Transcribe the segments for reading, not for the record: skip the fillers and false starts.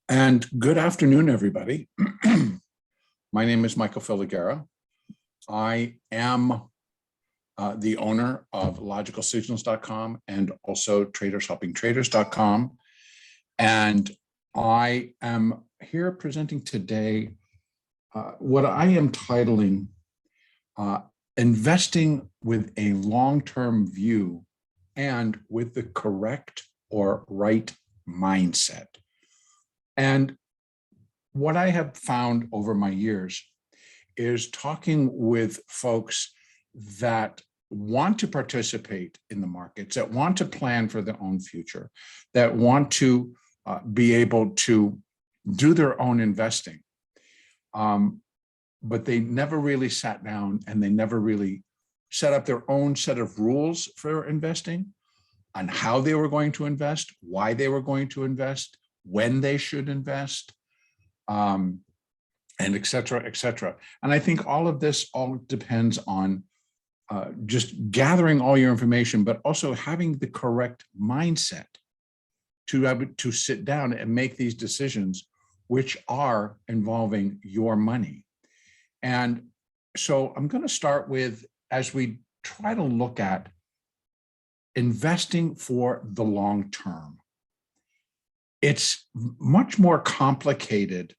And good afternoon, everybody. My name is Michael Filighera. I am the owner of LogicalSignals.com and also TradersHelpingTraders.com. And I am here presenting today what I am titling Investing with a Long-Term View and with the Correct or Right Mindset. And what I have found over my years is talking with folks that want to participate in the markets, that want to plan for their own future, that want to be able to do their own investing. But they never really sat down and they never really set up their own set of rules for investing on how they were going to invest, why they were going to invest, when they should invest, and et cetera, et cetera. And I think all of this all depends on just gathering all your information, but also having the correct mindset to be able to sit down and make these decisions, which are involving your money. And so I'm going to start with, as we try to look at investing for the long term. It's much more complicated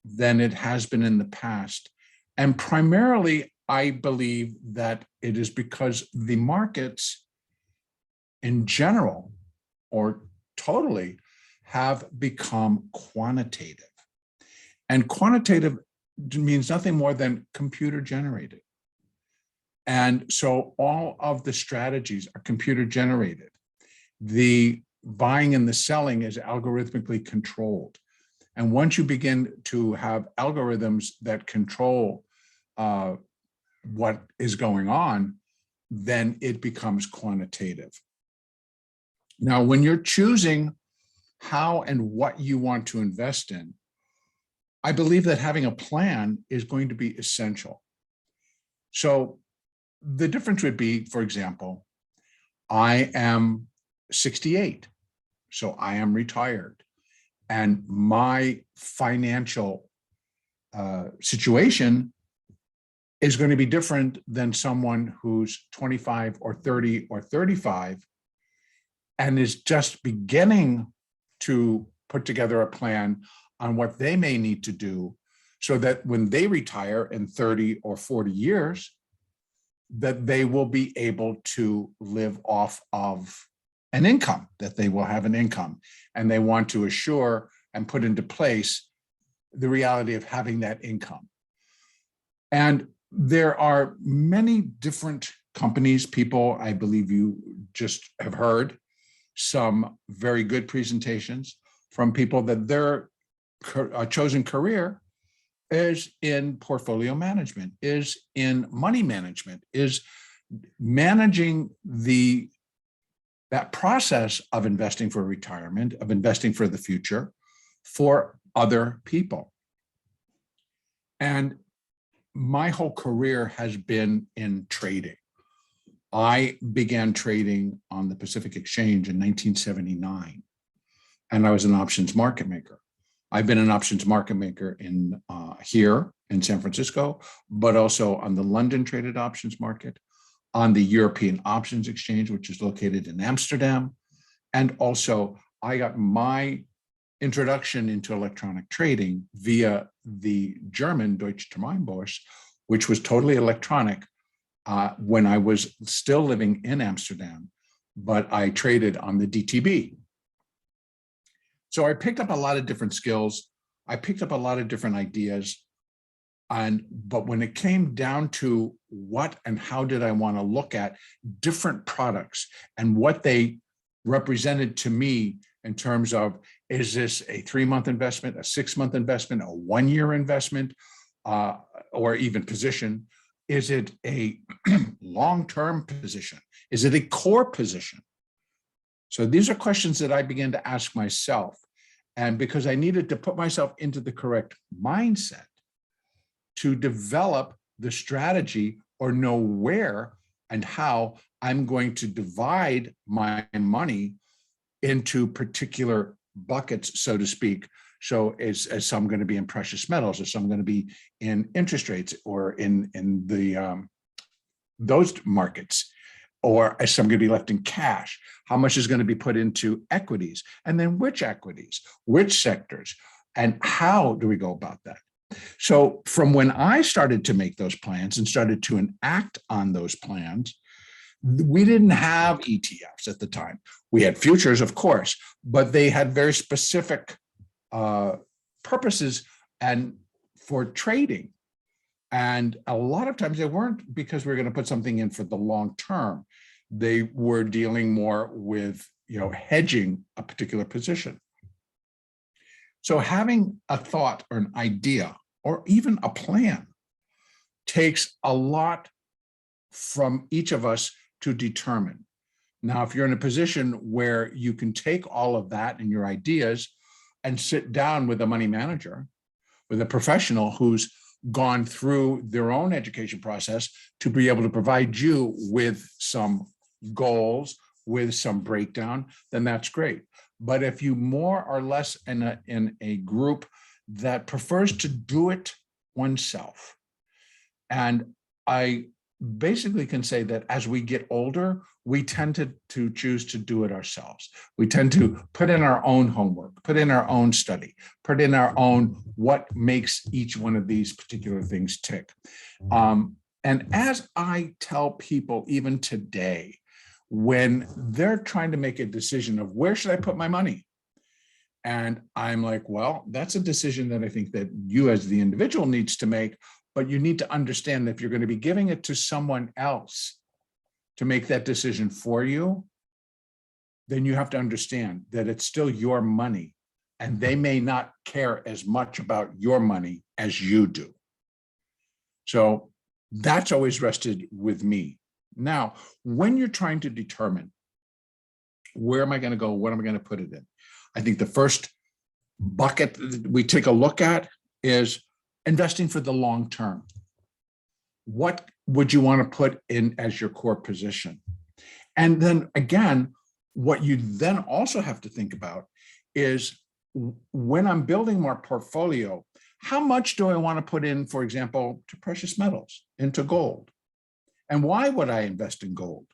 than it has been in the past. And primarily, I believe that it is because the markets in general or totally have become quantitative. And quantitative means nothing more than computer generated. And so all of the strategies are computer generated. The buying and the selling is algorithmically controlled. And once you begin to have algorithms that control what is going on, then it becomes quantitative. Now, when you're choosing how and what you want to invest in, I believe that having a plan is going to be essential. So the difference would be, for example, I am 68, so I am retired, and my financial situation is going to be different than someone who's 25 or 30 or 35 and is just beginning to put together a plan on what they may need to do so that when they retire in 30 or 40 years, that they will be able to live off of an income, that they will have an income, and they want to assure and put into place the reality of having that income. And there are many different companies, people, I believe you just have heard some very good presentations from people that their chosen career is in portfolio management, is in money management, is managing that process of investing for retirement, of investing for the future for other people. And my whole career has been in trading. I began trading on the Pacific Exchange in 1979, and I was an options market maker. I've been an options market maker in here in San Francisco, but also on the London traded options market, on the European Options Exchange, which is located in Amsterdam. And also I got my introduction into electronic trading via the German Deutsche Terminbörse, which was totally electronic when I was still living in Amsterdam, but I traded on the DTB. So I picked up a lot of different skills. I picked up a lot of different ideas. But when it came down to what and how did I want to look at different products and what they represented to me in terms of, is this a 3-month investment, a 6-month investment, a 1-year investment, or even position? Is it a long-term position? Is it a core position? So these are questions that I began to ask myself. And because I needed to put myself into the correct mindset to develop the strategy or know where and how I'm going to divide my money into particular buckets, so to speak, So is some going to be in precious metals? Is some going to be in interest rates or in the those markets? Or is some going to be left in cash? How much is going to be put into equities? And then which equities, which sectors, and how do we go about that? So from when I started to make those plans and started to enact on those plans, we didn't have ETFs at the time. We had futures, of course, but they had very specific purposes and for trading. And a lot of times they weren't because we were going to put something in for the long term. They were dealing more with, hedging a particular position. So having a thought or an idea or even a plan takes a lot from each of us to determine. Now, if you're in a position where you can take all of that and your ideas and sit down with a money manager, with a professional who's gone through their own education process to be able to provide you with some goals, with some breakdown, then that's great. But if you more or less in a group that prefers to do it oneself, and I basically can say that as we get older, we tend to choose to do it ourselves. We tend to put in our own homework, put in our own study, put in our own what makes each one of these particular things tick. And as I tell people even today, when they're trying to make a decision of where should I put my money? And I'm like, well, that's a decision that I think that you as the individual needs to make, but you need to understand that if you're going to be giving it to someone else to make that decision for you, then you have to understand that it's still your money and they may not care as much about your money as you do. So that's always rested with me. Now, when you're trying to determine where am I going to go, what am I going to put it in? I think the first bucket that we take a look at is investing for the long term. What would you want to put in as your core position? And then again, what you then also have to think about is when I'm building my portfolio, how much do I want to put in, for example, to precious metals, into gold? And why would I invest in gold?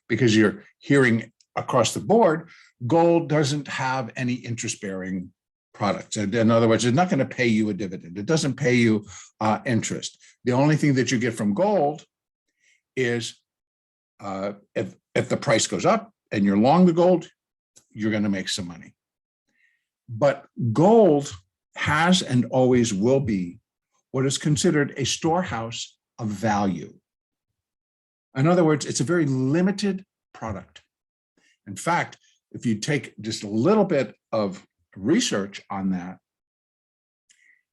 Because you're hearing across the board, gold doesn't have any interest-bearing products. In other words, it's not going to pay you a dividend. It doesn't pay you interest. The only thing that you get from gold is if the price goes up and you're long the gold, you're going to make some money. But gold has and always will be what is considered a storehouse of value. In other words, it's a very limited product. In fact, if you take just a little bit of research on that,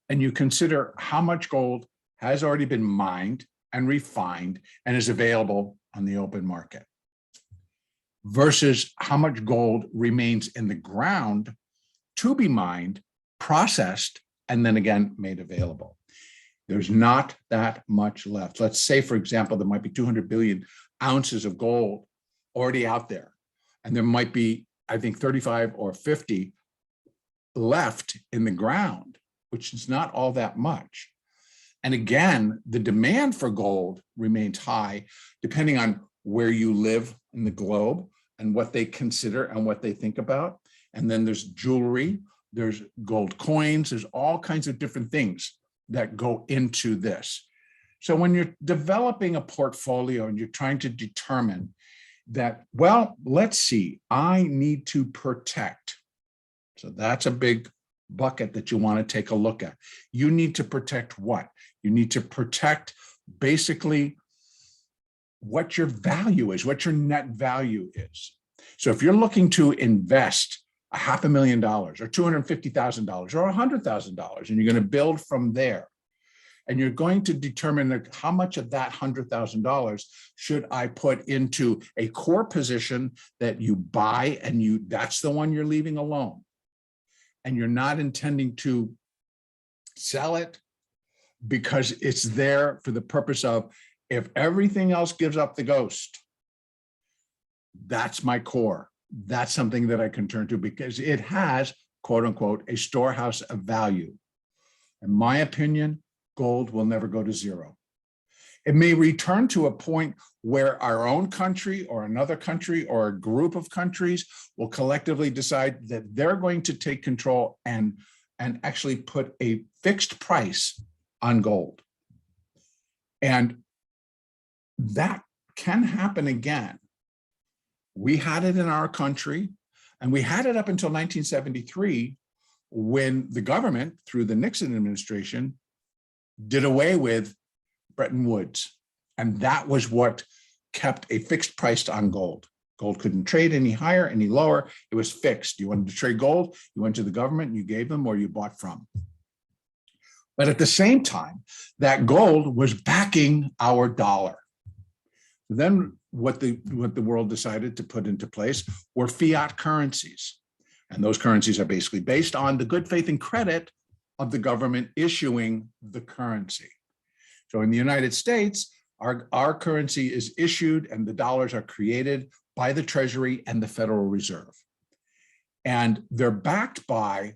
and you consider how much gold has already been mined and refined and is available on the open market versus how much gold remains in the ground to be mined, processed, and then again made available. There's not that much left. Let's say, for example, there might be 200 billion ounces of gold already out there, and there might be, I think, 35 or 50 left in the ground, which is not all that much. And again, the demand for gold remains high, depending on where you live in the globe and what they consider and what they think about. And then there's jewelry, there's gold coins, there's all kinds of different things that go into this. So when you're developing a portfolio and you're trying to determine that, well, let's see, I need to protect. So that's a big bucket that you want to take a look at. You need to protect what? You need to protect basically what your value is, what your net value is. So if you're looking to invest $500,000 or $250,000 or $100,000, and you're going to build from there, and you're going to determine how much of that $100,000 should I put into a core position that you buy and that's the one you're leaving alone. And you're not intending to sell it because it's there for the purpose of, if everything else gives up the ghost, that's my core. That's something that I can turn to because it has quote unquote, a storehouse of value. In my opinion, gold will never go to zero. It may return to a point where our own country or another country or a group of countries will collectively decide that they're going to take control and actually put a fixed price on gold. And that can happen again. We had it in our country, and we had it up until 1973, when the government, through the Nixon administration, did away with Bretton Woods. And that was what kept a fixed price on gold. Gold couldn't trade any higher, any lower. It was fixed. You wanted to trade gold, you went to the government and you gave them, or you bought from. But at the same time, that gold was backing our dollar. Then what the world decided to put into place were fiat currencies. And those currencies are basically based on the good faith and credit of the government issuing the currency. So in the United States, our currency is issued and the dollars are created by the Treasury and the Federal Reserve. And they're backed by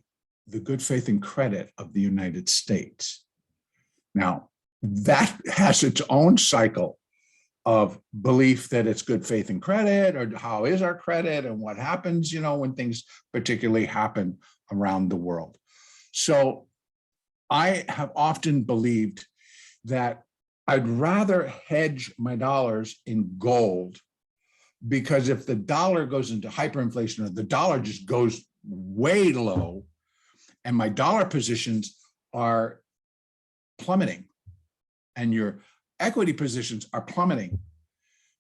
the good faith and credit of the United States. Now, that has its own cycle of belief that it's good faith and credit, or how is our credit and what happens, when things particularly happen around the world. So I have often believed that I'd rather hedge my dollars in gold, because if the dollar goes into hyperinflation, or the dollar just goes way low and my dollar positions are plummeting and your equity positions are plummeting,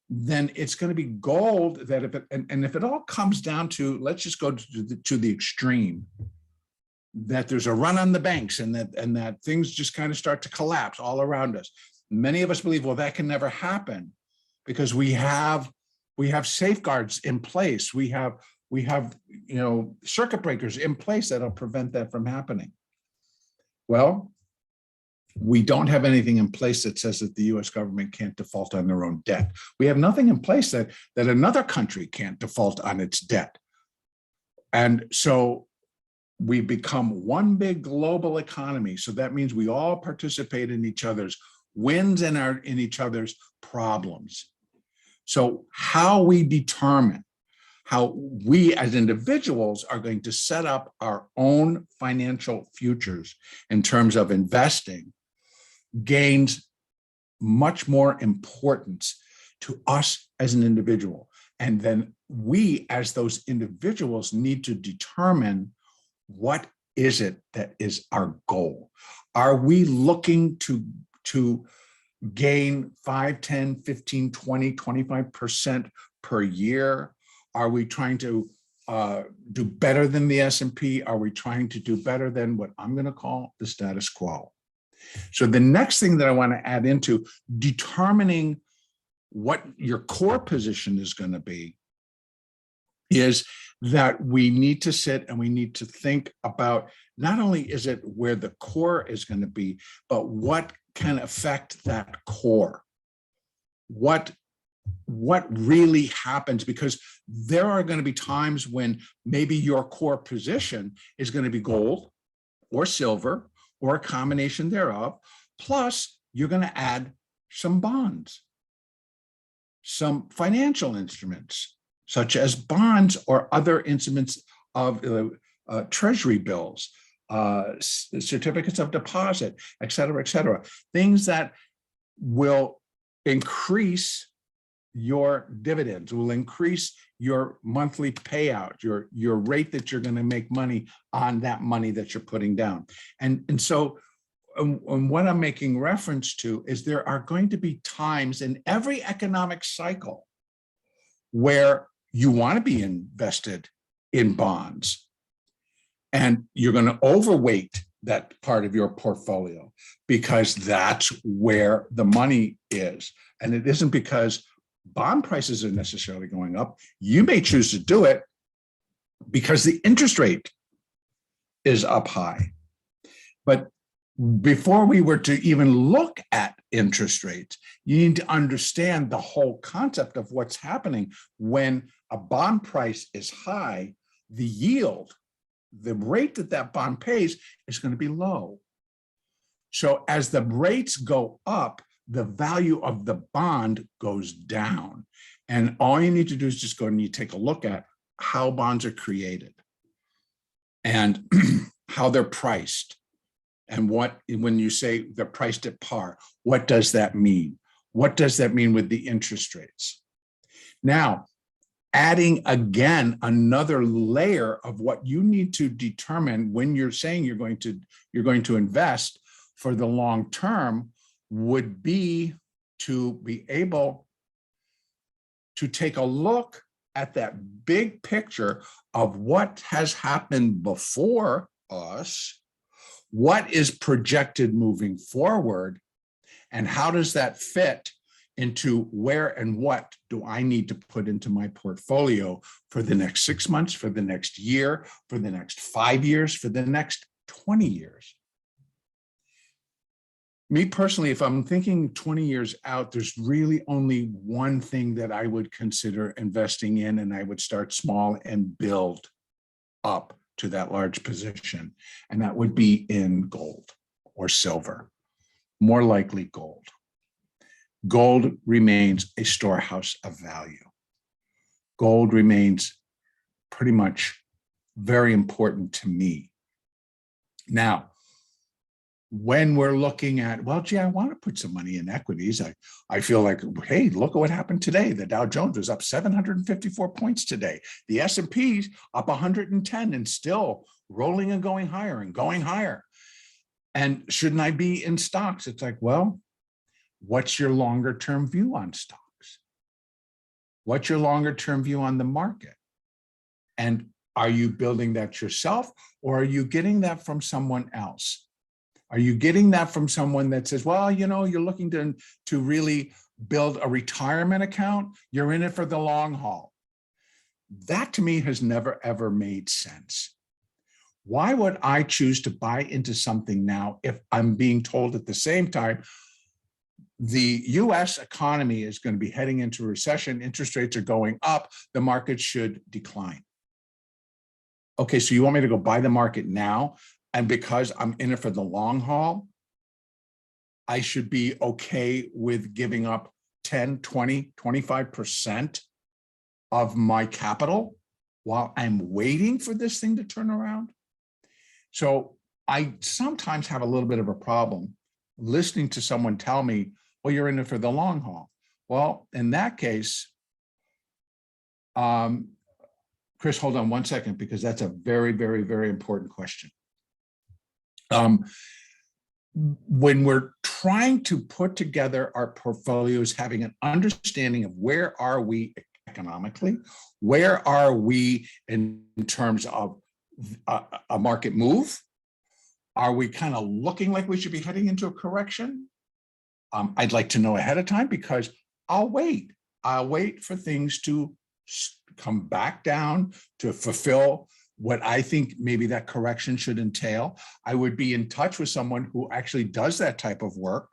then it's going to be gold that if it all comes down to, let's just go to the extreme, that there's a run on the banks and that things just kind of start to collapse all around us. Many of us believe, well, that can never happen because we have safeguards in place. We have circuit breakers in place that'll prevent that from happening. Well, we don't have anything in place that says that the US government can't default on their own debt. We have nothing in place that another country can't default on its debt. And so we become one big global economy. So that means we all participate in each other's wins and in each other's problems. So how we determine how we as individuals are going to set up our own financial futures in terms of investing gains much more importance to us as an individual. And then we as those individuals need to determine, what is it that is our goal? Are we looking to gain 5, 10, 15, 20, 25% per year? Are we trying to do better than the S&P? Are we trying to do better than what I'm going to call the status quo? So the next thing that I want to add into determining what your core position is going to be is that we need to sit and we need to think about, not only is it where the core is going to be, but what can affect that core. What really happens, because there are going to be times when maybe your core position is going to be gold or silver or a combination thereof, plus you're going to add some bonds, some financial instruments, such as bonds or other instruments of treasury bills, certificates of deposit, et cetera, things that will increase your dividends, will increase your monthly payout, your rate that you're going to make money on that money that you're putting down. And so what I'm making reference to is there are going to be times in every economic cycle where you want to be invested in bonds, and you're going to overweight that part of your portfolio because that's where the money is. And it isn't because bond prices are necessarily going up. You may choose to do it because the interest rate is up high. But before we were to even look at interest rates, you need to understand the whole concept of what's happening. When a bond price is high, the yield the rate that that bond pays is going to be low. So as the rates go up, the value of the bond goes down. And all you need to do is just go and you take a look at how bonds are created and how they're priced. And when you say they're priced at par, what does that mean? What does that mean with the interest rates? Now, adding again another layer of what you need to determine when you're saying you're going to invest for the long term would be to be able to take a look at that big picture of what has happened before us, what is projected moving forward, and how does that fit into where and what do I need to put into my portfolio for the next 6 months, for the next year, for the next 5 years, for the next 20 years. Me personally, if I'm thinking 20 years out, there's really only one thing that I would consider investing in, and I would start small and build up to that large position. And that would be in gold or silver, more likely gold. Gold remains a storehouse of value. Gold remains pretty much very important to me. Now, when we're looking at, well, gee, I want to put some money in equities. I feel like, hey, look at what happened today. The Dow Jones was up 754 points today. The S&P's up 110 and still rolling and going higher and going higher. And shouldn't I be in stocks? It's like, well, what's your longer term view on stocks? What's your longer term view on the market? And are you building that yourself, or are you getting that from someone else? Are you getting that from someone that says, well, you know, you're looking to really build a retirement account, you're in it for the long haul? That to me has never, ever made sense. Why would I choose to buy into something now if I'm being told at the same time, the US economy is going to be heading into a recession, interest rates are going up, the market should decline? Okay, so you want me to go buy the market now? And because I'm in it for the long haul, I should be okay with giving up 10, 20, 25% of my capital while I'm waiting for this thing to turn around? So I sometimes have a little bit of a problem listening to someone tell me, well, you're in it for the long haul. Well, in that case, Chris, hold on one second, because that's a very, very, very important question. When we're trying to put together our portfolios, having an understanding of where are we economically, where are we in terms of a market move, are we kind of looking like we should be heading into a correction? I'd like to know ahead of time, because I'll wait for things to come back down to fulfill what I think maybe that correction should entail. I would be in touch with someone who actually does that type of work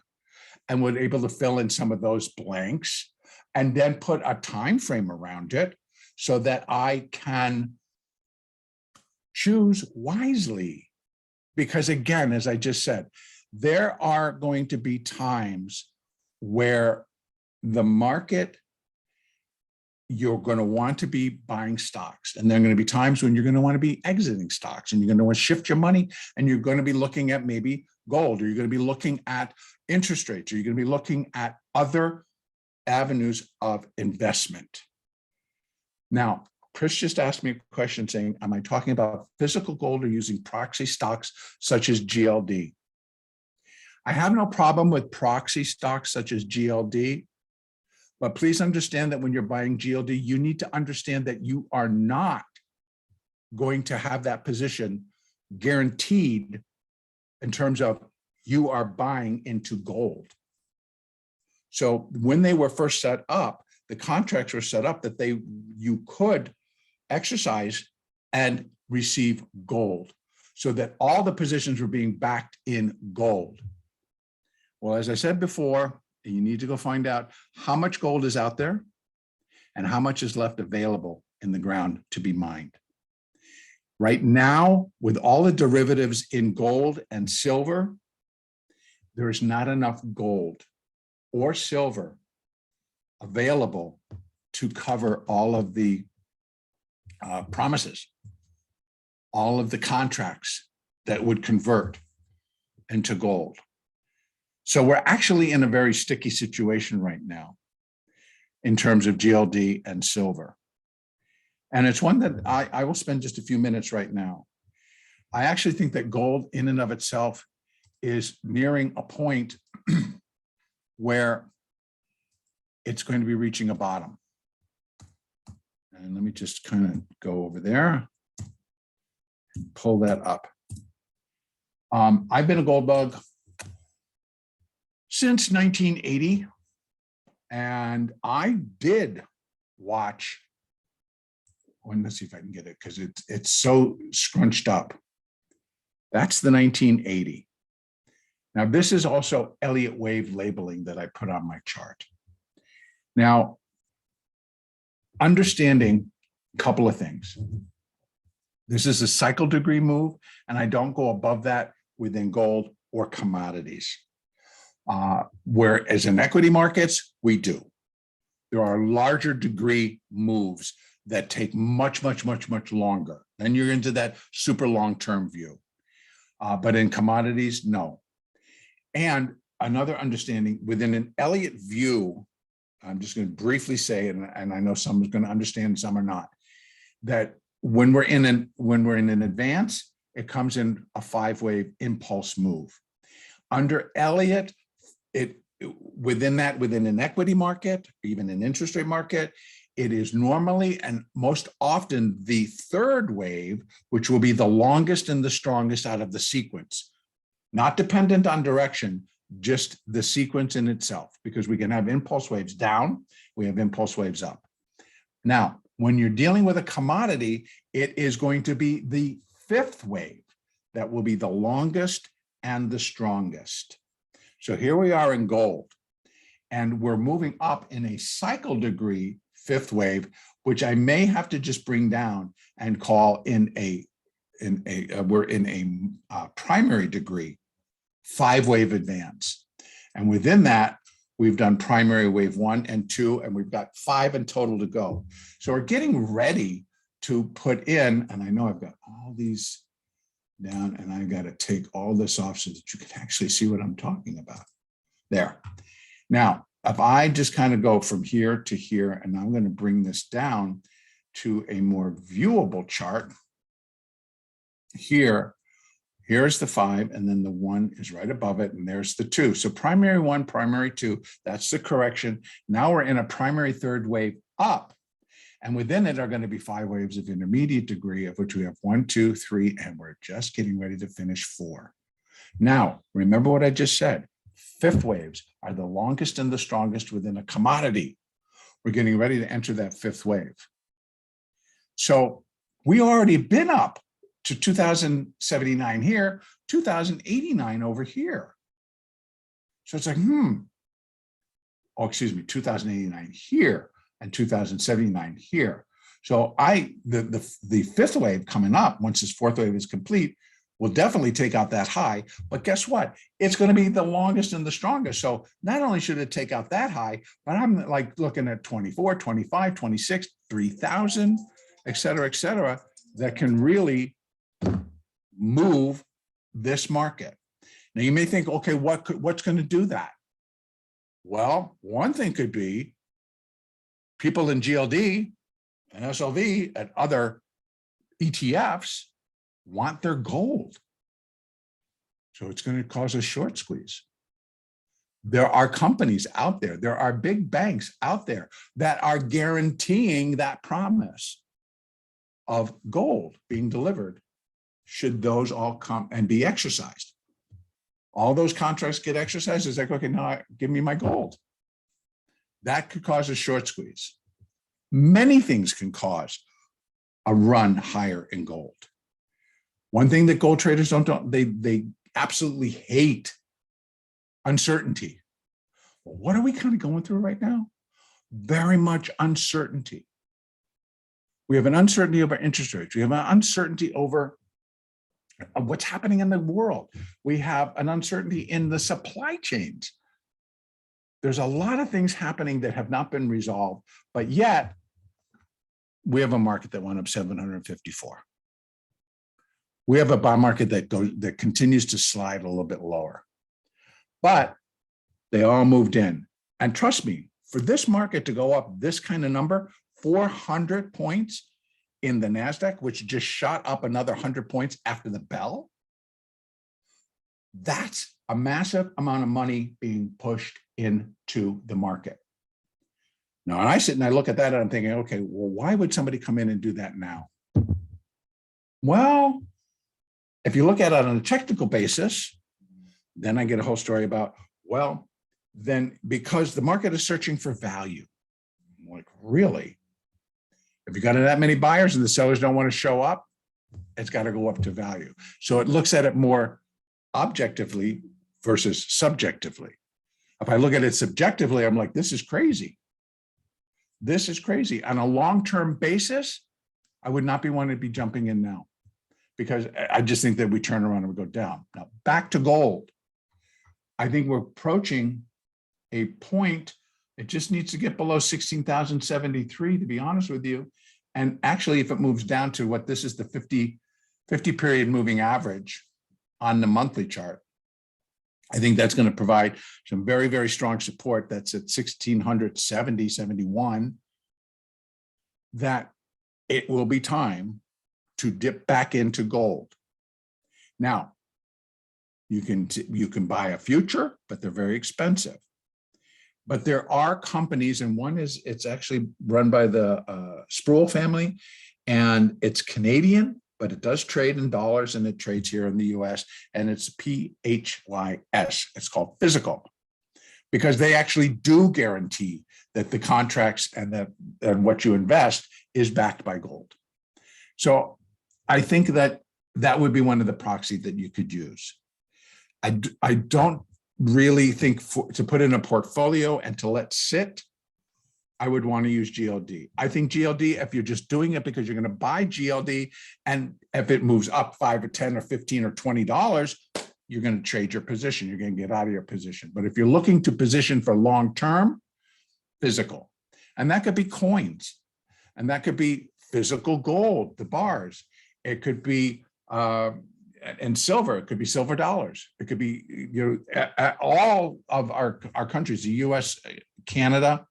and would able to fill in some of those blanks and then put a time frame around it so that I can choose wisely. Because again, as I just said, there are going to be times where the market, you're going to want to be buying stocks. And there are going to be times when you're going to want to be exiting stocks, and you're going to want to shift your money, and you're going to be looking at maybe gold, or you're going to be looking at interest rates, or you're going to be looking at other avenues of investment. Now, Chris just asked me a question saying, am I talking about physical gold or using proxy stocks such as GLD? I have no problem with proxy stocks such as GLD. But please understand that when you're buying GLD, you need to understand that you are not going to have that position guaranteed in terms of you are buying into gold. So when they were first set up, the contracts were set up that you could exercise and receive gold, so that all the positions were being backed in gold. Well, as I said before, you need to go find out how much gold is out there and how much is left available in the ground to be mined. Right now, with all the derivatives in gold and silver, there is not enough gold or silver available to cover all of the promises, all of the contracts that would convert into gold. So we're actually in a very sticky situation right now in terms of GLD and silver. And it's one that I will spend just a few minutes right now. I actually think that gold in and of itself is nearing a point where it's going to be reaching a bottom. And let me just kind of go over there and pull that up. I've been a gold bug since 1980, and I did watch. Let's see if I can get it because it's so scrunched up. That's the 1980. Now, this is also Elliott wave labeling that I put on my chart. Now, understanding a couple of things. This is a cycle degree move, and I don't go above that within gold or commodities. Whereas in equity markets, we do. There are larger degree moves that take much longer. Then you're into that super long-term view. But in commodities, no. And another understanding within an Elliott view, I'm just going to briefly say, and I know some is going to understand, some are not, that when we're in an advance, it comes in a 5-wave impulse move. Under Elliott, within an equity market, even an interest rate market, it is normally and most often the 3rd wave, which will be the longest and the strongest out of the sequence, not dependent on direction, just the sequence in itself, because we can have impulse waves down, we have impulse waves up. Now, when you're dealing with a commodity, it is going to be the 5th wave that will be the longest and the strongest. So here we are in gold, and we're moving up in a cycle degree 5th wave, which I may have to just bring down and call we're in a primary degree 5-wave advance. And within that, we've done primary wave 1 and 2, and we've got 5 in total to go. So we're getting ready to put in, and I know I've got all these down, and I've got to take all this off so that you can actually see what I'm talking about. There. Now, if I just kind of go from here to here, and I'm going to bring this down to a more viewable chart. Here's the 5, and then the 1 is right above it, and there's the 2. So primary 1, primary 2, that's the correction. Now we're in a primary 3rd wave up, and within it are going to be 5 waves of intermediate degree, of which we have 1, 2, 3, and we're just getting ready to finish 4. Now, remember what I just said. 5th waves are the longest and the strongest within a commodity. We're getting ready to enter that 5th wave. So we already been up to 2079 here, 2089 over here. So it's like, 2089 here and 2079 here. So the 5th wave coming up, once this 4th wave is complete, will definitely take out that high, but guess what? It's going to be the longest and the strongest. So not only should it take out that high, but I'm like looking at 24, 25, 26, 3,000, et cetera, that can really move this market. Now you may think, okay, what's going to do that? Well, one thing could be people in GLD and SLV and other ETFs want their gold. So it's going to cause a short squeeze. There are companies out there, there are big banks out there that are guaranteeing that promise of gold being delivered should those all come and be exercised. All those contracts get exercised. It's like, okay, now give me my gold. That could cause a short squeeze. Many things can cause a run higher in gold. One thing that gold traders don't they absolutely hate uncertainty. Well, what are we kind of going through right now? Very much uncertainty. We have an uncertainty over interest rates. We have an uncertainty over what's happening in the world. We have an uncertainty in the supply chains. There's a lot of things happening that have not been resolved, but yet we have a market that went up 754. We have a bond market that continues to slide a little bit lower, but they all moved in. And trust me, for this market to go up this kind of number, 400 points in the NASDAQ, which just shot up another 100 points after the bell, that's a massive amount of money being pushed into the market. Now, and I sit and I look at that and I'm thinking, okay, well, why would somebody come in and do that now? Well, if you look at it on a technical basis, then I get a whole story about, well, then because the market is searching for value. I'm like, really? If you got that many buyers and the sellers don't want to show up, it's got to go up to value. So it looks at it more objectively versus subjectively. If I look at it subjectively, I'm like, this is crazy. This is crazy. On a long-term basis, I would not be wanting to be jumping in now because I just think that we turn around and we go down. Now, back to gold. I think we're approaching a point. It just needs to get below 16,073, to be honest with you. And actually, if it moves down to what this is, the 50 period moving average on the monthly chart, I think that's going to provide some very, very strong support. That's at 1,670, 71, that it will be time to dip back into gold. Now, you can buy a future, but they're very expensive. But there are companies, and one is, it's actually run by the Sproul family, and it's Canadian, but it does trade in dollars and it trades here in the US, and it's PHYS. It's called physical, because they actually do guarantee that the contracts and what you invest is backed by gold. So I think that that would be one of the proxies that you could use. I don't really think to put in a portfolio and to let sit, I would want to use GLD. I think GLD, if you're just doing it because you're going to buy GLD, and if it moves up 5 or 10 or 15 or $20, you're going to trade your position. You're going to get out of your position. But if you're looking to position for long-term, physical, and that could be coins, and that could be physical gold, the bars. It could be and silver. It could be silver dollars. It could be, all of our countries, the U.S., Canada.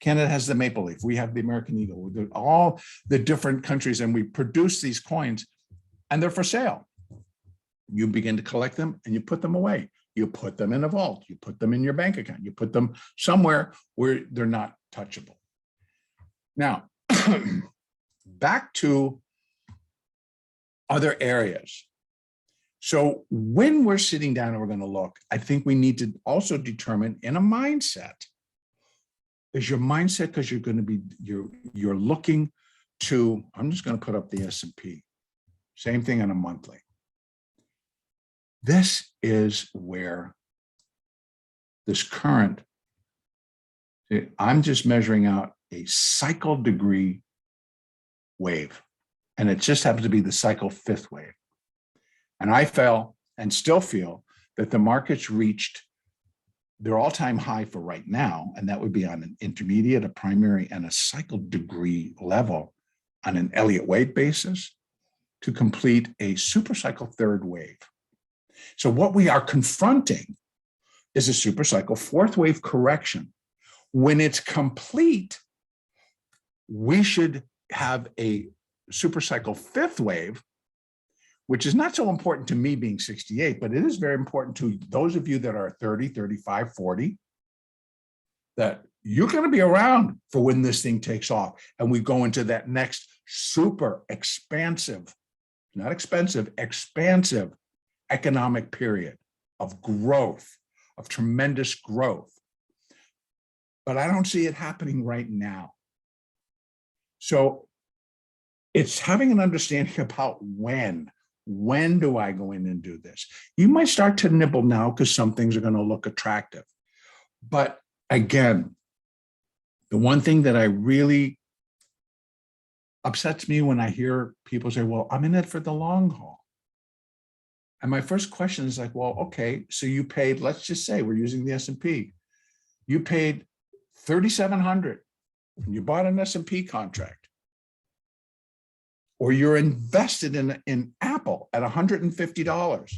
Canada has the maple leaf. We have the American eagle. All the different countries, and we produce these coins, and they're for sale. You begin to collect them, and you put them away. You put them in a vault. You put them in your bank account. You put them somewhere where they're not touchable. Now, back to other areas. So when we're sitting down and we're going to look, I think we need to also determine in a mindset. Is your mindset because you're going to be, you're looking to, I'm just going to put up the S&P. Same thing on a monthly. This is where this current, I'm just measuring out a cycle degree wave. And it just happens to be the cycle fifth wave. And I felt and still feel that the market's reached their all-time high for right now, and that would be on an intermediate, a primary, and a cycle degree level on an Elliott wave basis to complete a super cycle third wave. So what we are confronting is a super cycle fourth wave correction. When it's complete, we should have a super cycle fifth wave, which is not so important to me being 68, but it is very important to those of you that are 30, 35, 40, that you're going to be around for when this thing takes off. And we go into that next super expansive, not expensive, expansive economic period of growth, of tremendous growth. But I don't see it happening right now. So it's having an understanding about when do I go in and do this? You might start to nibble now because some things are going to look attractive. But again, the one thing that I really upsets me when I hear people say, well, I'm in it for the long haul. And my first question is like, well, okay, so you paid, let's just say we're using the S&P. You paid $3,700 when you bought an S&P contract, or you're invested in Apple at $150.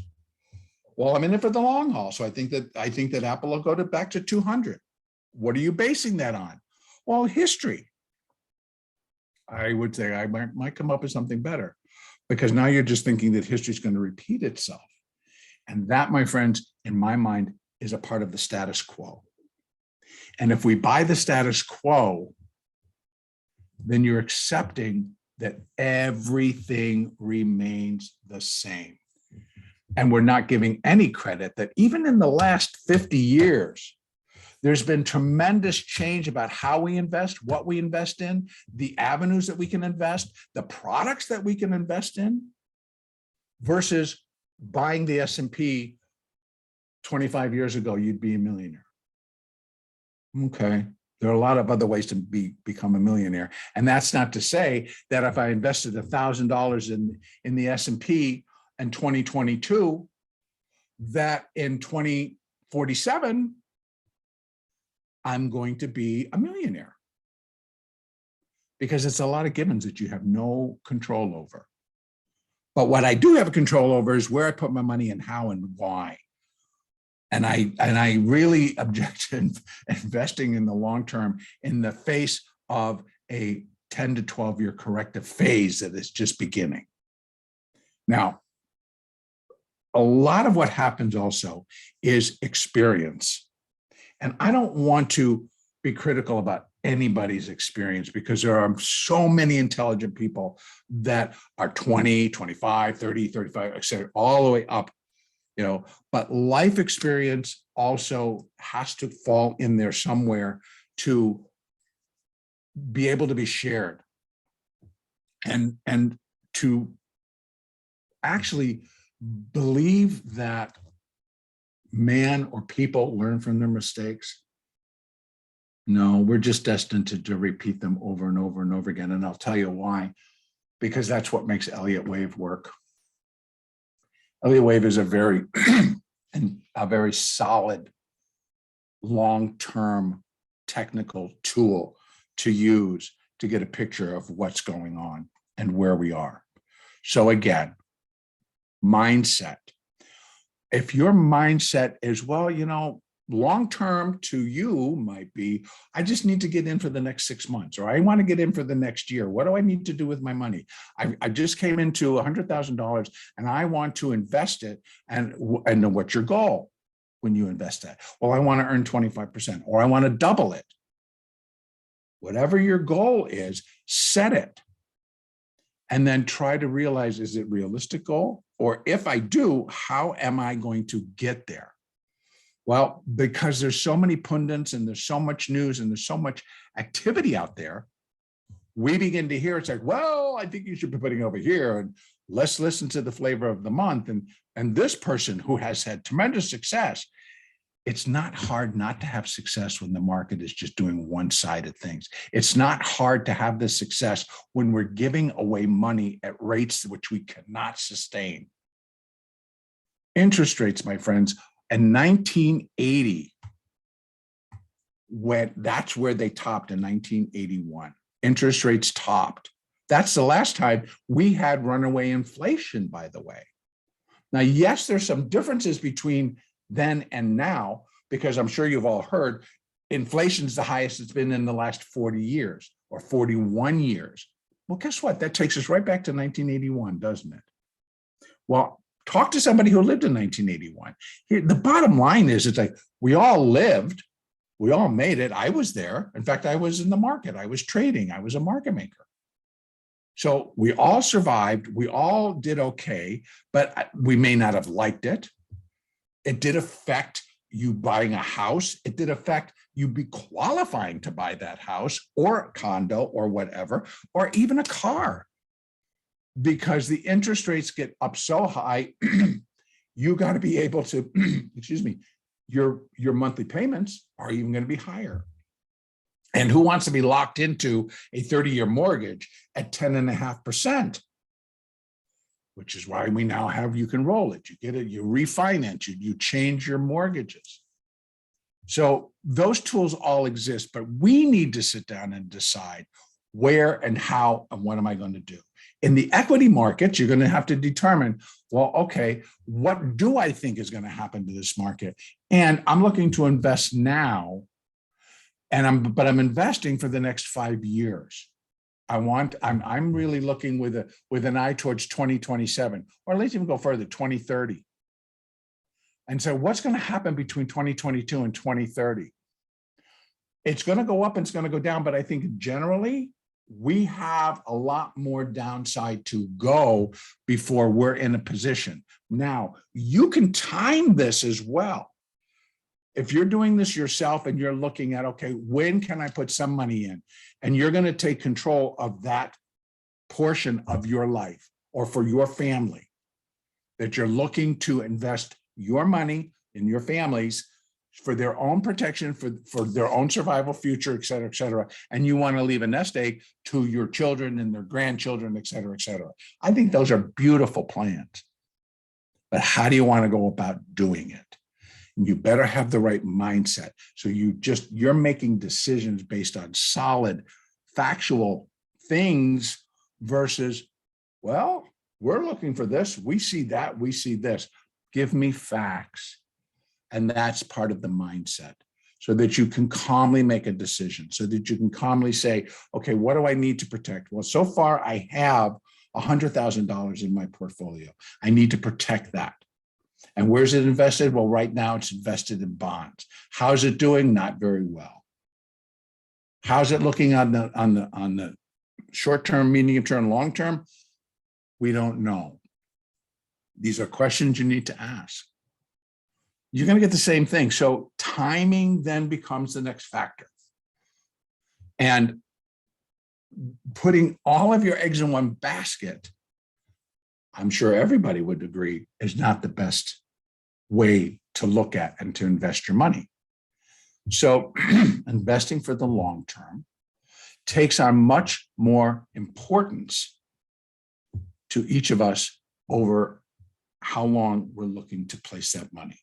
Well, I'm in it for the long haul. So I think that Apple will go back to 200. What are you basing that on? Well, history. I would say I might come up with something better, because now you're just thinking that history is going to repeat itself. And that, my friends, in my mind, is a part of the status quo. And if we buy the status quo, then you're accepting that everything remains the same. And we're not giving any credit that even in the last 50 years, there's been tremendous change about how we invest, what we invest in, the avenues that we can invest, the products that we can invest in, versus buying the S&P 25 years ago, you'd be a millionaire. Okay, there are a lot of other ways to become a millionaire. And that's not to say that if I invested $1,000 in the S&P in 2022, that in 2047, I'm going to be a millionaire, because it's a lot of givens that you have no control over. But what I do have control over is where I put my money and how and why. And I really object to investing in the long term in the face of a 10 to 12 year corrective phase that is just beginning. Now, a lot of what happens also is experience. And I don't want to be critical about anybody's experience, because there are so many intelligent people that are 20, 25, 30, 35, etc., all the way up, but life experience also has to fall in there somewhere to be able to be shared and to actually believe that man or people learn from their mistakes. No, we're just destined to repeat them over and over and over again. And I'll tell you why, because that's what makes Elliott Wave work. Elliott Wave is a very solid, long-term technical tool to use to get a picture of what's going on and where we are. So again, mindset. If your mindset is, well, long-term to you might be, I just need to get in for the next 6 months, or I want to get in for the next year. What do I need to do with my money? I just came into $100,000 and I want to invest it. And what's your goal when you invest that? Well, I want to earn 25%, or I want to double it. Whatever your goal is, set it. And then try to realize, is it a realistic goal? Or if I do, how am I going to get there? Well, because there's so many pundits and there's so much news and there's so much activity out there, we begin to hear it's like, well, I think you should be putting over here, and let's listen to the flavor of the month. And this person who has had tremendous success, it's not hard not to have success when the market is just doing one-sided things. It's not hard to have this success when we're giving away money at rates which we cannot sustain. Interest rates, my friends, in 1980, that's where they topped in 1981. Interest rates topped. That's the last time we had runaway inflation, by the way. Now, yes, there's some differences between then and now, because I'm sure you've all heard inflation's the highest it's been in the last 40 years or 41 years. Well, guess what? That takes us right back to 1981, doesn't it? Well, talk to somebody who lived in 1981. Here, the bottom line is, it's like we all lived, we all made it. I was there. In fact, I was in the market. I was trading. I was a market maker. So we all survived. We all did okay, but we may not have liked it. It did affect you buying a house. It did affect you be qualifying to buy that house or a condo or whatever, or even a car. Because the interest rates get up so high, you got to be able to, excuse me, your monthly payments are even going to be higher. And who wants to be locked into a 30-year mortgage at 10.5%? Which is why we now have, you can roll it, you get it, you refinance it, you change your mortgages. So those tools all exist, but we need to sit down and decide where and how and what am I going to do? In the equity markets, you're going to have to determine, well, okay, what do I think is going to happen to this market? And I'm looking to invest now, and I'm investing for the next 5 years. I'm really looking with an eye towards 2027, or let's even go further, 2030. And so what's going to happen between 2022 and 2030? It's going to go up and it's going to go down, but I think generally we have a lot more downside to go before we're in a position. Now, you can time this as well. If you're doing this yourself and you're looking at, okay, when can I put some money in? And you're going to take control of that portion of your life or for your family, that you're looking to invest your money in your families for their own protection, for their own survival, future, et cetera, et cetera. And you want to leave a nest egg to your children and their grandchildren, et cetera, et cetera. I think those are beautiful plans. But how do you want to go about doing it? You better have the right mindset. So you're making decisions based on solid, factual things versus, well, we're looking for this. We see that, we see this. Give me facts. And that's part of the mindset, so that you can calmly make a decision, so that you can calmly say, okay, what do I need to protect? Well, so far I have $100,000 in my portfolio. I need to protect that. And where's it invested? Well, right now it's invested in bonds. How's it doing? Not very well. How's it looking on the short term, medium term, long term? We don't know. These are questions you need to ask. You're going to get the same thing. So timing then becomes the next factor. And putting all of your eggs in one basket, I'm sure everybody would agree, is not the best way to look at and to invest your money. So investing for the long term takes on much more importance to each of us over how long we're looking to place that money.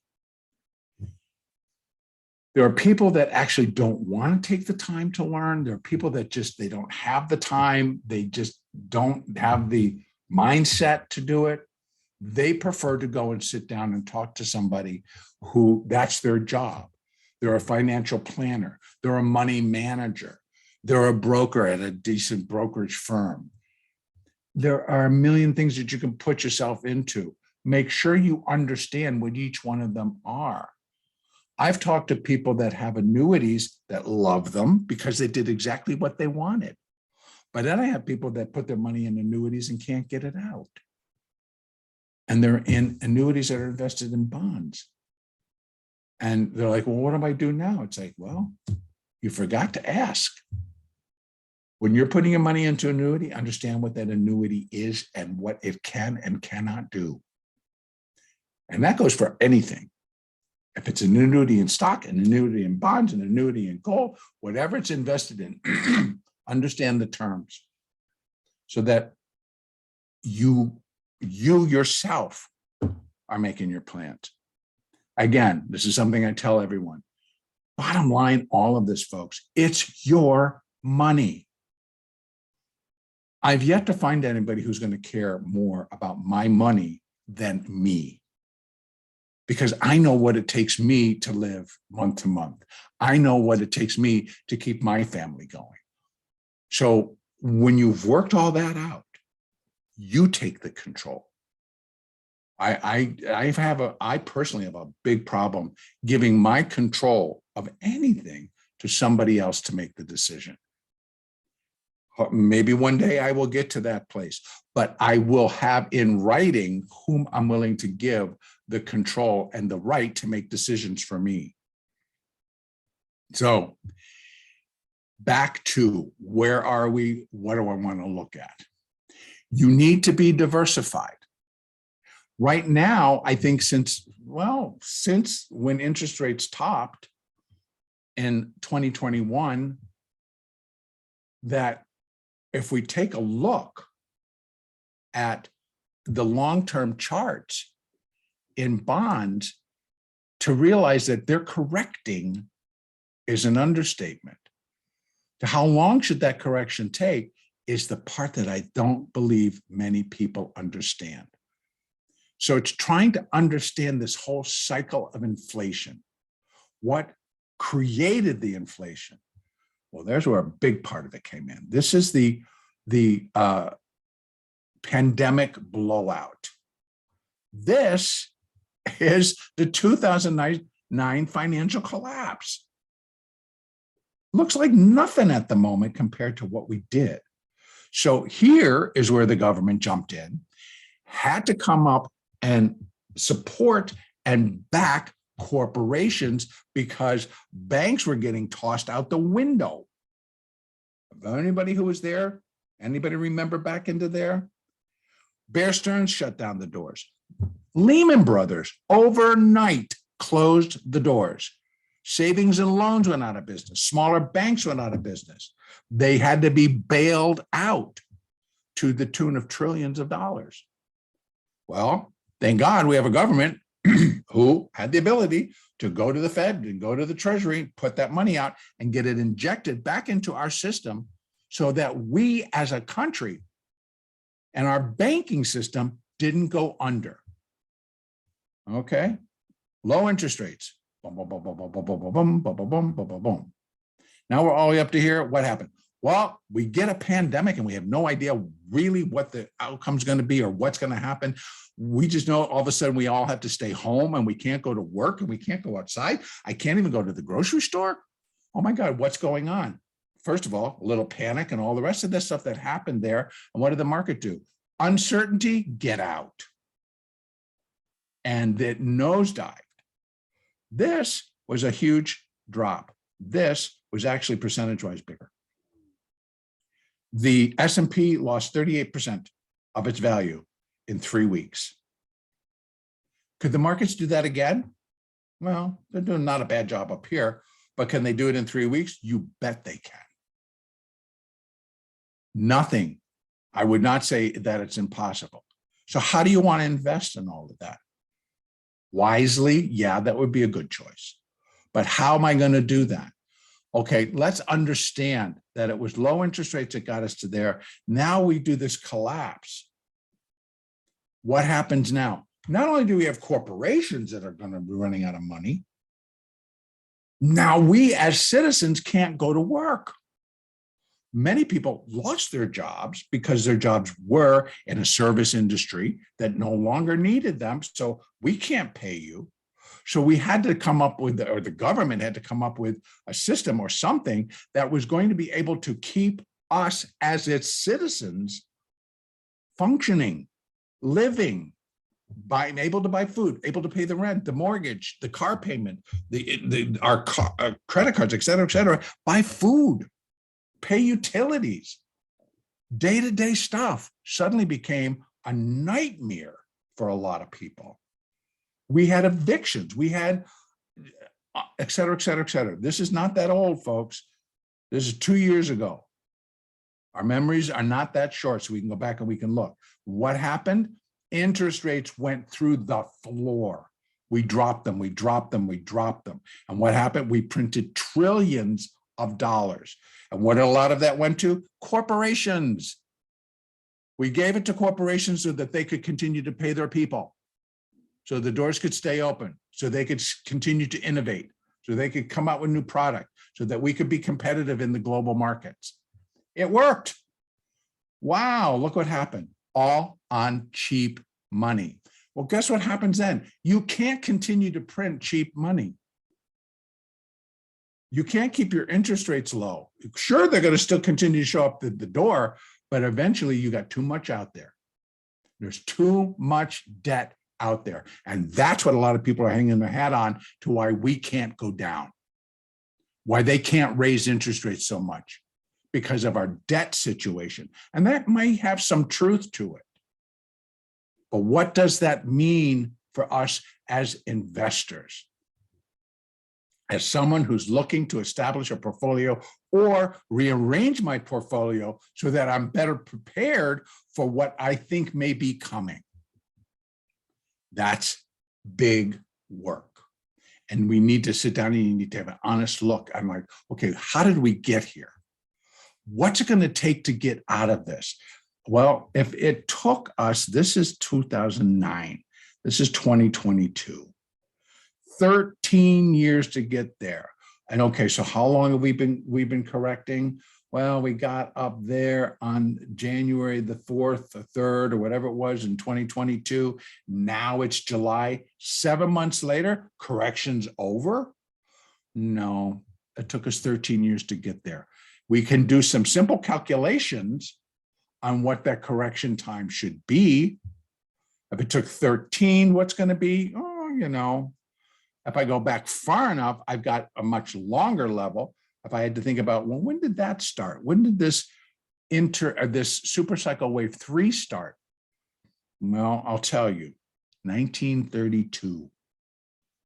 There are people that actually don't want to take the time to learn. There are people that they don't have the time. They just don't have the mindset to do it. They prefer to go and sit down and talk to somebody who that's their job. They're a financial planner. They're a money manager. They're a broker at a decent brokerage firm. There are a million things that you can put yourself into. Make sure you understand what each one of them are. I've talked to people that have annuities that love them because they did exactly what they wanted. But then I have people that put their money in annuities and can't get it out. And they're in annuities that are invested in bonds. And they're like, well, what do I do now? It's like, well, you forgot to ask. When you're putting your money into annuity, understand what that annuity is and what it can and cannot do. And that goes for anything. If it's an annuity in stock, an annuity in bonds, an annuity in gold, whatever it's invested in, understand the terms so that you yourself are making your plans. Again, this is something I tell everyone. Bottom line, all of this, folks, it's your money. I've yet to find anybody who's going to care more about my money than me. Because I know what it takes me to live month to month. I know what it takes me to keep my family going. So when you've worked all that out, you take the control. I personally have a big problem giving my control of anything to somebody else to make the decision. Maybe one day I will get to that place, but I will have in writing whom I'm willing to give the control and the right to make decisions for me. So back to where are we? What do I want to look at? You need to be diversified. Right now, I think since when interest rates topped in 2021, that if we take a look at the long-term charts in bonds, to realize that they're correcting is an understatement. How long should that correction take is the part that I don't believe many people understand. So it's trying to understand this whole cycle of inflation. What created the inflation? Well, there's where a big part of it came in. This is the pandemic blowout. This is the 2009 financial collapse. Looks like nothing at the moment compared to what we did. So here is where the government jumped in, had to come up and support and back corporations because banks were getting tossed out the window. Anybody who was there, anybody remember back into there? Bear Stearns shut down the doors. Lehman Brothers overnight closed the doors. Savings and loans went out of business. Smaller banks went out of business. They had to be bailed out to the tune of trillions of dollars. Well, thank God we have a government who had the ability to go to the Fed and go to the Treasury, put that money out and get it injected back into our system so that we as a country and our banking system didn't go under. Okay, low interest rates. Boom, boom, boom, boom, boom, boom, boom, boom, boom, boom, boom, boom, boom. Now we're all the way up to here. What happened? Well, we get a pandemic and we have no idea really what the outcome's going to be or what's going to happen. We just know all of a sudden we all have to stay home and we can't go to work and we can't go outside. I can't even go to the grocery store. Oh my God, what's going on? First of all, a little panic and all the rest of this stuff that happened there. And what did the market do? Uncertainty, get out. And it nosedived. This was a huge drop. This was actually percentage-wise bigger. The S&P lost 38% of its value in 3 weeks. Could the markets do that again? Well, they're doing not a bad job up here, but can they do it in 3 weeks? You bet they can. Nothing. I would not say that it's impossible. So how do you want to invest in all of that? Wisely, yeah, that would be a good choice. But how am I going to do that? Okay, let's understand that it was low interest rates that got us to there. Now we do this collapse. What happens now? Not only do we have corporations that are going to be running out of money, now we as citizens can't go to work. Many people lost their jobs because their jobs were in a service industry that no longer needed them. So we can't pay you. So we had to come up with, or the government had to come up with a system or something that was going to be able to keep us as its citizens functioning, living, able to buy food, able to pay the rent, the mortgage, the car payment, our credit cards, et cetera, buy food, pay utilities. Day-to-day stuff suddenly became a nightmare for a lot of people. We had evictions, we had et cetera, et cetera, et cetera. This is not that old, folks. This is 2 years ago. Our memories are not that short, so we can go back and we can look. What happened? Interest rates went through the floor. We dropped them, we dropped them, we dropped them. And what happened? We printed trillions of dollars. And what a lot of that went to? Corporations. We gave it to corporations so that they could continue to pay their people, so the doors could stay open, so they could continue to innovate, so they could come out with new product, so that we could be competitive in the global markets. It worked. Wow, look what happened. All on cheap money. Well, guess what happens then? You can't continue to print cheap money. You can't keep your interest rates low. Sure, they're going to still continue to show up at the door, but eventually you got too much out there. There's too much debt out there. And that's what a lot of people are hanging their hat on to why we can't go down, why they can't raise interest rates so much, because of our debt situation. And that might have some truth to it. But what does that mean for us as investors? As someone who's looking to establish a portfolio, or rearrange my portfolio so that I'm better prepared for what I think may be coming. That's big work. And we need to sit down and you need to have an honest look. I'm like, okay, how did we get here? What's it going to take to get out of this? Well, if it took us, this is 2009, this is 2022, 13 years to get there. And okay, so how long have we been correcting? Well, we got up there on January the 4th or 3rd or whatever it was in 2022. Now it's July. 7 months later, correction's over? No, it took us 13 years to get there. We can do some simple calculations on what that correction time should be. If it took 13, what's going to be? Oh, you know, if I go back far enough, I've got a much longer level. If I had to think about, well, when did that start? When did this super cycle wave 3 start? Well, I'll tell you, 1932.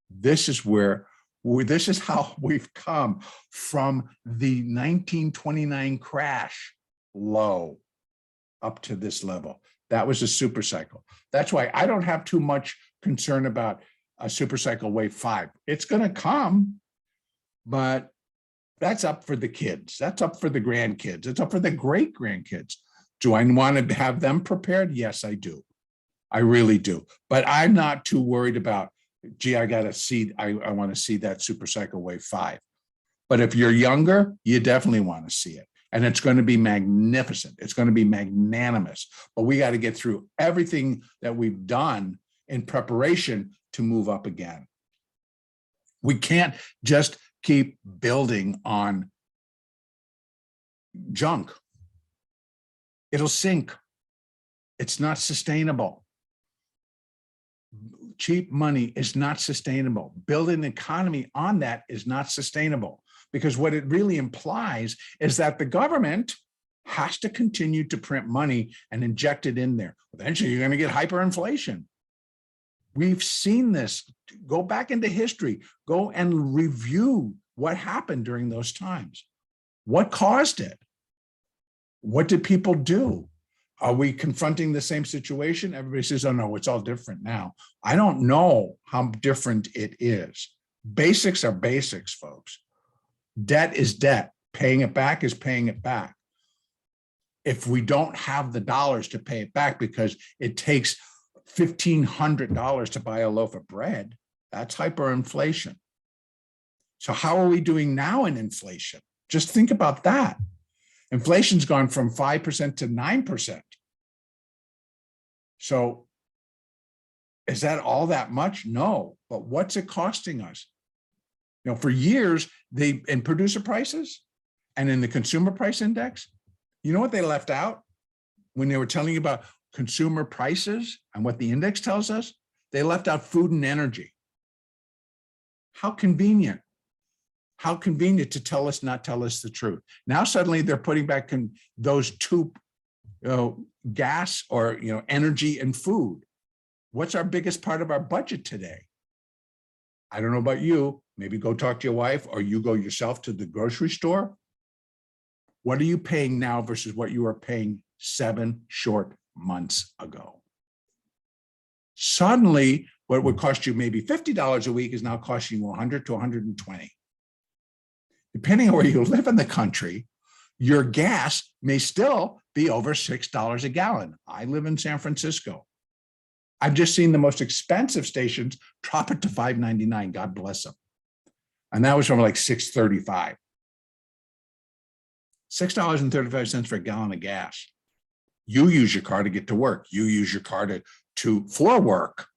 This is this is how we've come from the 1929 crash low up to this level. That was a super cycle. That's why I don't have too much concern about a super cycle wave 5. It's going to come, but that's up for the kids. That's up for the grandkids. It's up for the great grandkids. Do I want to have them prepared? Yes, I do. I really do. But I'm not too worried about, gee, I got to see, I want to see that super cycle wave 5. But if you're younger, you definitely want to see it. And it's going to be magnificent. It's going to be magnanimous. But we got to get through everything that we've done in preparation to move up again. We can't just keep building on junk. It'll sink. It's not sustainable. Cheap money is not sustainable. Building an economy on that is not sustainable, because what it really implies is that the government has to continue to print money and inject it in there. Eventually, you're going to get hyperinflation. We've seen this. Go back into history. Go and review what happened during those times. What caused it? What did people do? Are we confronting the same situation? Everybody says, oh, no, it's all different now. I don't know how different it is. Basics are basics, folks. Debt is debt. Paying it back is paying it back. If we don't have the dollars to pay it back because it takes $1,500 to buy a loaf of bread, that's hyperinflation. So how are we doing now in inflation? Just think about that. Inflation's gone from 5% to 9%. So is that all that much? No, but what's it costing us? You know, for years, in producer prices and in the consumer price index, you know what they left out when they were telling you about consumer prices and what the index tells us? They left out food and energy. How convenient. How convenient to not tell us the truth. Now suddenly they're putting back those two, gas or energy and food. What's our biggest part of our budget today? I don't know about you. Maybe go talk to your wife, or you go yourself to the grocery store. What are you paying now versus what you were paying 7 short months ago? Suddenly, what would cost you maybe $50 a week is now costing you $100 to $120. Depending on where you live in the country, your gas may still be over $6 a gallon. I live in San Francisco. I've just seen the most expensive stations drop it to $5.99. God bless them. And that was from like $6.35. $6.35 for a gallon of gas. You use your car to get to work. You use your car for work.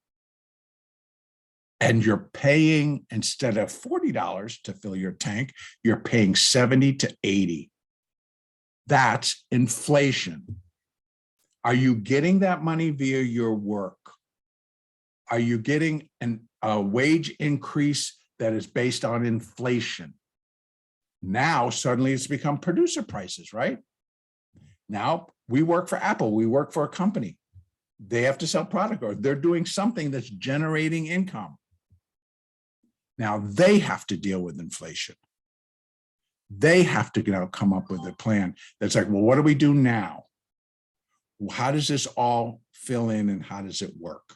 And you're paying, instead of $40 to fill your tank, you're paying $70 to $80. That's inflation. Are you getting that money via your work? Are you getting a wage increase that is based on inflation? Now, suddenly it's become producer prices, right? Now, we work for Apple. We work for a company. They have to sell product, or they're doing something that's generating income. Now they have to deal with inflation. They have to now come up with a plan that's like, well, what do we do now? How does this all fill in and how does it work?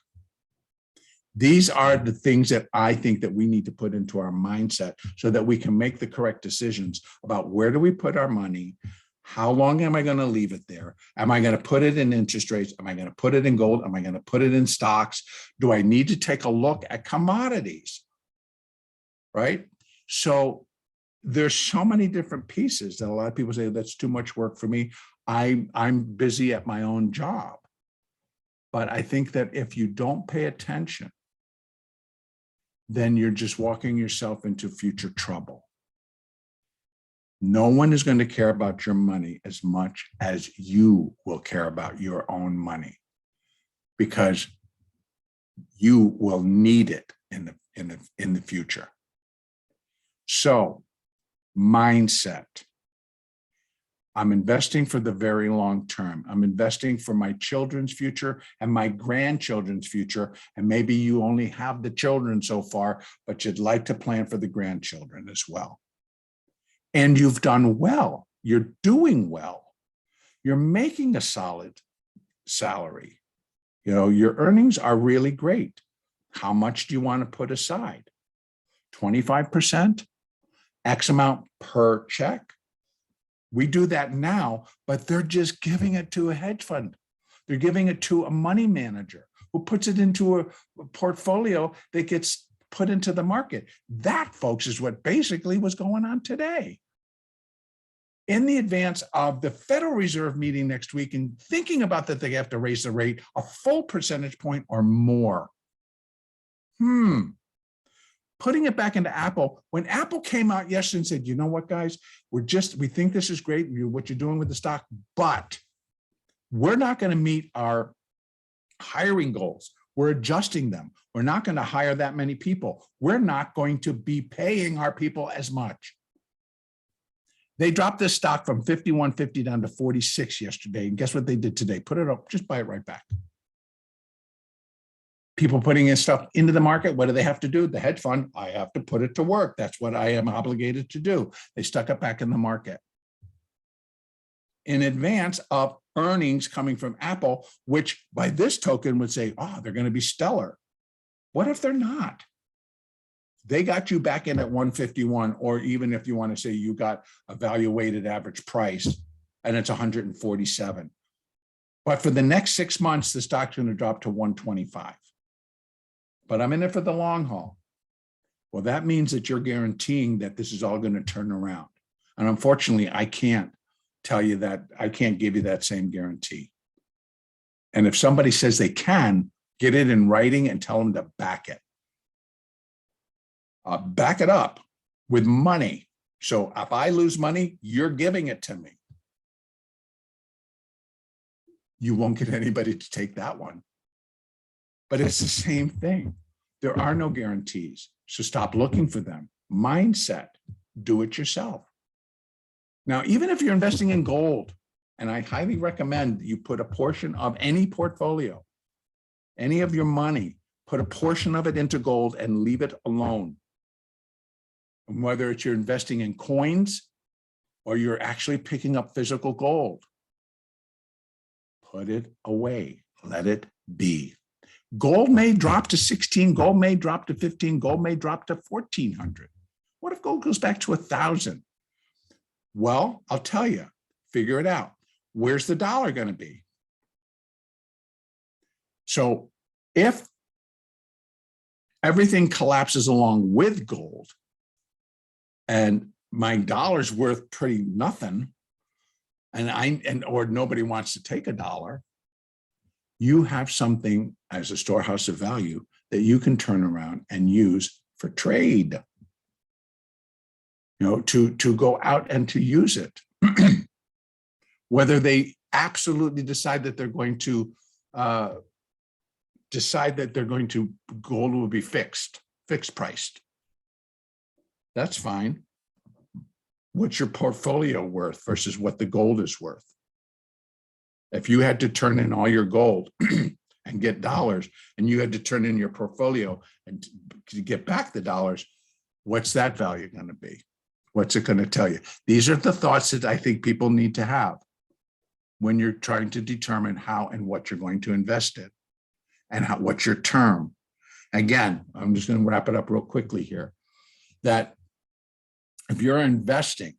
These are the things that I think that we need to put into our mindset so that we can make the correct decisions about where do we put our money? How long am I going to leave it there? Am I going to put it in interest rates? Am I going to put it in gold? Am I going to put it in stocks? Do I need to take a look at commodities? Right? So there's so many different pieces that a lot of people say that's too much work for me. I'm busy at my own job. But I think that if you don't pay attention, then you're just walking yourself into future trouble. No one is going to care about your money as much as you will care about your own money, because you will need it in the future. So, mindset. I'm investing for the very long term. I'm investing for my children's future and my grandchildren's future. And maybe you only have the children so far, but you'd like to plan for the grandchildren as well. And you've done well. You're doing well. You're making a solid salary. You know, your earnings are really great. How much do you want to put aside? 25%? X amount per check? We do that now, but they're just giving it to a hedge fund. They're giving it to a money manager who puts it into a portfolio that gets put into the market. That, folks, is what basically was going on today. In the advance of the Federal Reserve meeting next week and thinking about that they have to raise the rate a full percentage point or more. Putting it back into Apple, when Apple came out yesterday and said, you know what, guys, we think this is great, what you're doing with the stock, but we're not going to meet our hiring goals. We're adjusting them. We're not going to hire that many people. We're not going to be paying our people as much. They dropped this stock from 51.50 down to 46 yesterday. And guess what they did today? Put it up, just buy it right back. People putting in stuff into the market, what do they have to do? The hedge fund, I have to put it to work. That's what I am obligated to do. They stuck it back in the market. In advance of earnings coming from Apple, which by this token would say, oh, they're going to be stellar. What if they're not? They got you back in at 151, or even if you want to say you got a value weighted average price and it's 147. But for the next 6 months, the stock's going to drop to 125. But I'm in it for the long haul. Well, that means that you're guaranteeing that this is all going to turn around. And unfortunately, I can't tell you that. I can't give you that same guarantee. And if somebody says they can, get it in writing and tell them to back it. Back it up with money. So if I lose money, you're giving it to me. You won't get anybody to take that one. But it's the same thing. There are no guarantees. So stop looking for them. Mindset, do it yourself. Now, even if you're investing in gold, and I highly recommend you put a portion of any portfolio, any of your money, put a portion of it into gold and leave it alone. And whether it's you're investing in coins or you're actually picking up physical gold, put it away. Let it be. Gold may drop to 16, gold may drop to 15, gold may drop to 1,400. What if gold goes back to 1,000? Well, I'll tell you, figure it out. Where's the dollar going to be? So if everything collapses along with gold and my dollar's worth pretty nothing, or nobody wants to take a dollar, you have something as a storehouse of value that you can turn around and use for trade. You know, to go out and to use it. Whether they absolutely decide that they're going to gold will be fixed priced. That's fine. What's your portfolio worth versus what the gold is worth? If you had to turn in all your gold and get dollars, and you had to turn in your portfolio and to get back the dollars, what's that value going to be? What's it going to tell you? These are the thoughts that I think people need to have when you're trying to determine how and what you're going to invest in and what's your term. Again, I'm just going to wrap it up real quickly here, that if you're investing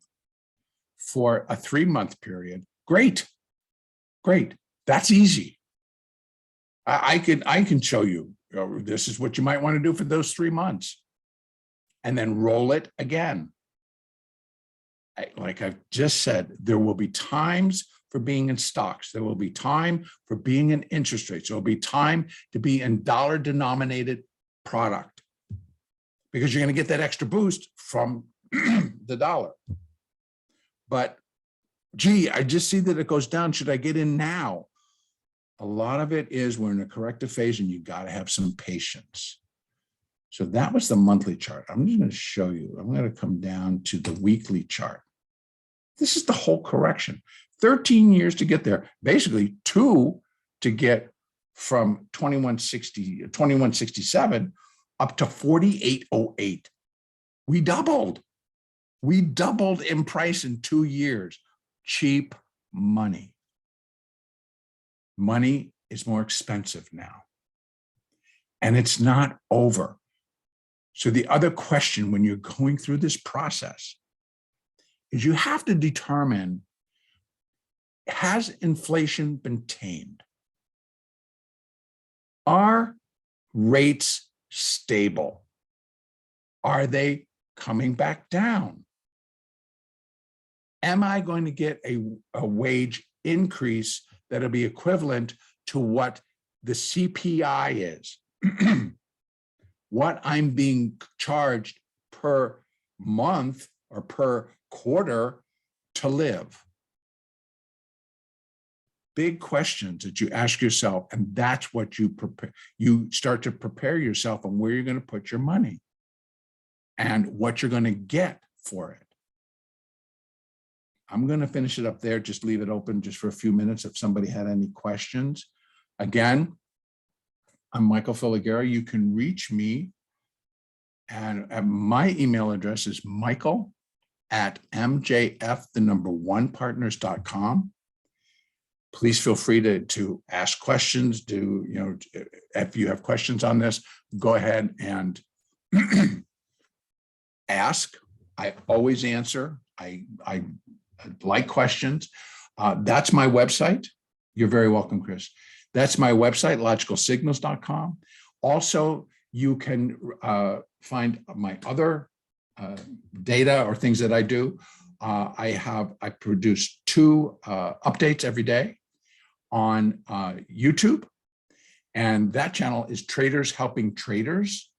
for a 3-month period, great. That's easy. I can show you, this is what you might want to do for those 3 months, and then roll it again. Like I've just said, there will be times for being in stocks. There will be time for being in interest rates. There will be time to be in dollar-denominated product, because you're going to get that extra boost from the dollar. But gee, I just see that it goes down. Should I get in now? A lot of it is we're in a corrective phase and you got to have some patience. So that was the monthly chart. I'm just going to show you. I'm going to come down to the weekly chart. This is the whole correction. 13 years to get there. Basically 2 to get from 2167 up to 4808. We doubled. We doubled in price in 2 years. Cheap money. Money is more expensive now. And it's not over. So the other question when you're going through this process is you have to determine, has inflation been tamed? Are rates stable? Are they coming back down? Am I going to get a wage increase that'll be equivalent to what the CPI is? What I'm being charged per month or per quarter to live? Big questions that you ask yourself, and that's what you prepare. You start to prepare yourself on where you're going to put your money and what you're going to get for it. I'm going to finish it up there, just leave it open just for a few minutes if somebody had any questions. Again, I'm Michael Filighera. You can reach me, and my email address is michael@mjf1partners.com. Please feel free to ask questions. If you have questions on this, go ahead and ask. I always answer. I like questions. That's my website. You're very welcome, Chris. That's my website, logicalsignals.com. Also, you can find my other data or things that I do. I produce 2 updates every day on YouTube, and that channel is Traders Helping Traders.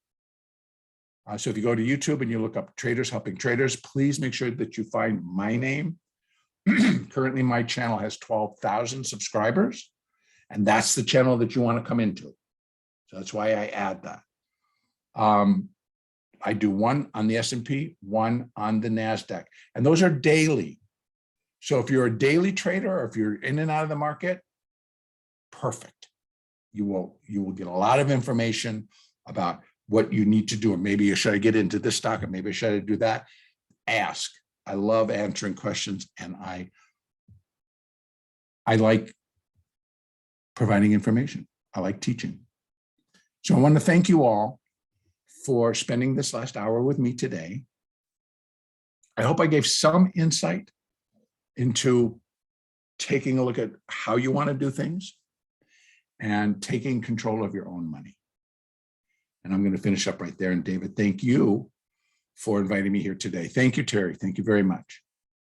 So if you go to YouTube and you look up Traders Helping Traders, please make sure that you find my name. Currently, my channel has 12,000 subscribers, and that's the channel that you want to come into. So that's why I add that. I do 1 on the S&P, 1 on the NASDAQ, and those are daily. So if you're a daily trader or if you're in and out of the market, perfect. You will get a lot of information about what you need to do, or maybe should I get into this stock, or maybe should I do that? Ask. I love answering questions, and I like providing information. I like teaching. So I want to thank you all for spending this last hour with me today. I hope I gave some insight into taking a look at how you want to do things and taking control of your own money. And I'm going to finish up right there. And David, thank you for inviting me here today. Thank you, Terry. Thank you very much.